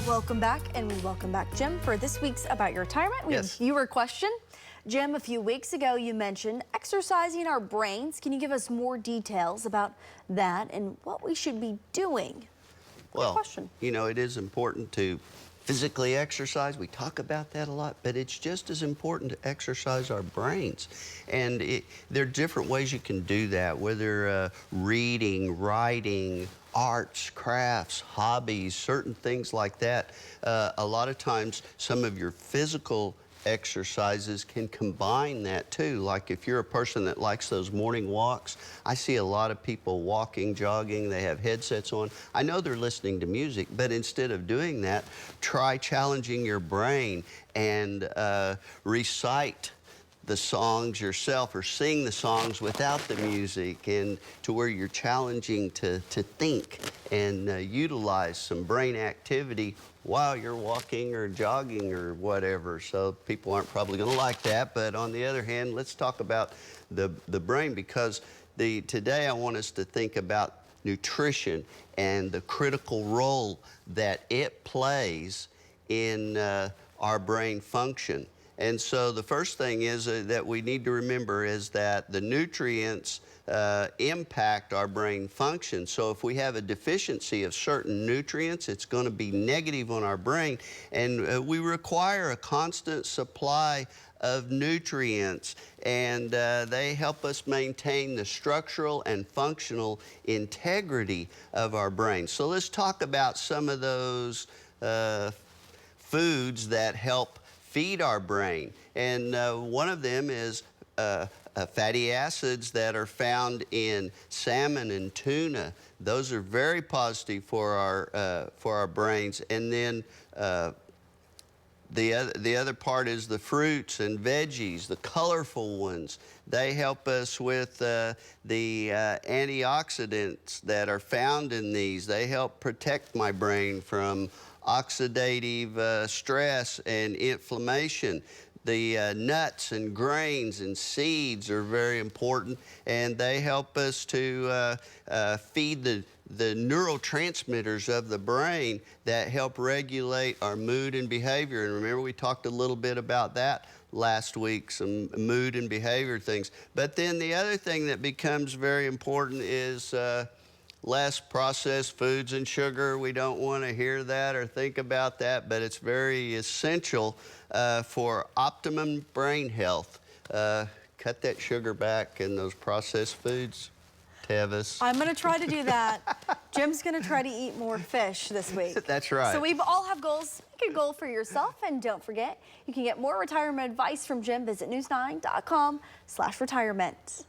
Welcome back, and we welcome back Jim for this week's About Your Retirement. We have a viewer question. Jim, a few weeks ago you mentioned exercising our brains. Can you give us more details about that and what we should be doing? Well, you know, it is important to physically exercise. We talk about that a lot, but it's just as important to exercise our brains. And there are different ways you can do that, whether reading, writing, arts, crafts, hobbies, certain things like that. A lot of times, some of your physical exercises can combine that too. Like if you're a person that likes those morning walks, I see a lot of people walking, jogging, they have headsets on. I know they're listening to music, but instead of doing that, try challenging your brain and recite the songs yourself or sing the songs without the music, and to where you're challenging to think and utilize some brain activity while you're walking or jogging or whatever. So people aren't probably going to like that, but on the other hand, let's talk about the brain, because today I want us to think about nutrition and the critical role that it plays in our brain function. And so the first thing is that we need to remember is that the nutrients impact our brain function. So if we have a deficiency of certain nutrients, it's going to be negative on our brain. And we require a constant supply of nutrients, and they help us maintain the structural and functional integrity of our brain. So let's talk about some of those foods that help feed our brain. And one of them is fatty acids that are found in salmon and tuna. Those are very positive for our brains. And then the other part is the fruits and veggies, the colorful ones. They help us with the antioxidants that are found in these. They help protect my brain from oxidative stress and inflammation. The nuts and grains and seeds are very important, and they help us to feed the neurotransmitters of the brain that help regulate our mood and behavior. And remember, we talked a little bit about that last week, some mood and behavior things. But then the other thing that becomes very important is less processed foods and sugar. We don't want to hear that or think about that, but it's very essential for optimum brain health. Cut that sugar back in those processed foods, Tevis. I'm going to try to do that. Jim's going to try to eat more fish this week. That's right. So we all have goals. Make a goal for yourself, and don't forget, you can get more retirement advice from Jim. Visit news9.com/retirement.